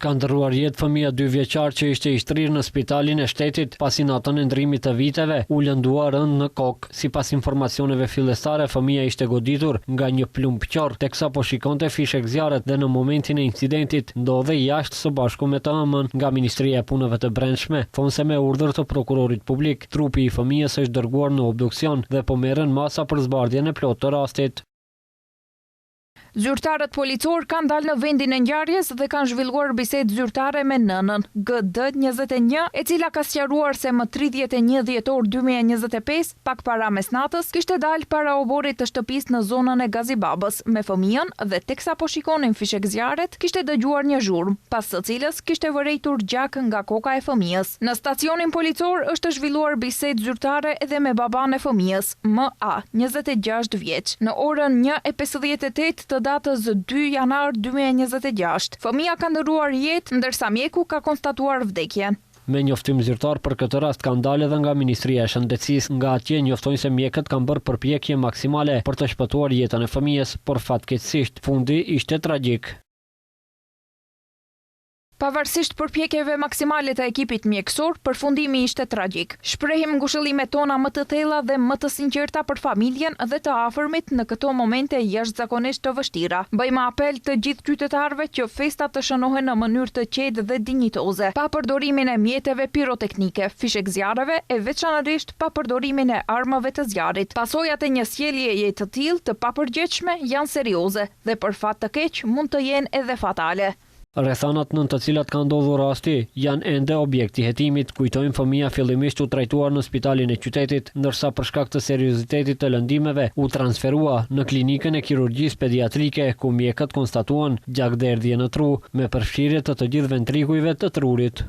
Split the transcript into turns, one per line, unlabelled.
Ka ndërruar jetë fëmia 2 vjeçar që ishte i shtrirë në spitalin e shtetit pasi natën e ndrimit të viteve u lëndua rënd në kokë. Sipas informacioneve fillestare, fëmia ishte goditur nga një plumb qorr teksa po shikonte fishek zjarret dhe në momentin e incidentit ndodhej jashtë së bashku me të ëmën nga Ministria e Punëve të Brendshme. Fonse me urdhër të prokurorit publik, trupi i fëmijës është dërguar në obduksion dhe po merren masa për zbardhjen e plotë të rastit.
Zyrtarët policor kanë dalë në vendin e ngjarjes dhe kanë zhvilluar bisedë zyrtare me nënën GD 21, e cila ka sqaruar se më 31 dhjetor 2025, pak para mesnatës, kishte dalë para oborit të shtëpisë në zonën e Gazibabës me fëmijën dhe teksa po shikonin fishek zjarret, kishte dëgjuar një zhurmë, pas së cilës kishte vërejtur gjak nga koka e fëmijës. Në stacionin policor është zhvilluar bisedë zyrtare edhe me baban e fëmijës, MA, 26 vjeç. Në orën 1:58 të datës 2 janar 2026. Fëmia ka ndërruar jetë, ndërsa mjeku ka konstatuar vdekjen.
Me njoftim zyrtar për këtë rast kanë dalë edhe nga Ministria e Shëndetësisë. Nga atje njoftojnë se mjekët kanë bërë përpjekje maksimale për të shpëtuar jetën e fëmijës, por fatkeqësisht fundi ishte tragjik.
Pavarësisht përpjekjeve maksimale të ekipit mjekësor, përfundimi ishte tragjik. Shprehim ngushëllimet tona më të thella dhe më të sinqerta për familjen dhe të afërmit në këto momente jashtëzakonisht të vështira. Bëjmë apel të gjithë qytetarëve që festat të shënohen në mënyrë të qetë dhe dinjitoze, pa përdorimin e mjeteve piroteknike, fishek zjarreve e veçanërisht pa përdorimin e armëve të zjarrit. Pasojat e një sjelljeje të tillë të papërgjegjshme janë serioze dhe për fat të keq mund të jenë edhe fatale.
Rrethanat nën të cilat ka ndodhur rasti janë ende objekti hetimit, kujtojmë fëmia fillimisht u trajtuar në spitalin e qytetit, ndërsa për shkak të seriozitetit të lëndimeve u transferua në klinikën e kirurgjisë pediatrike ku mjekët konstatuan gjakderdhje në tru me përfshirje të gjithë ventrikujve të trurit.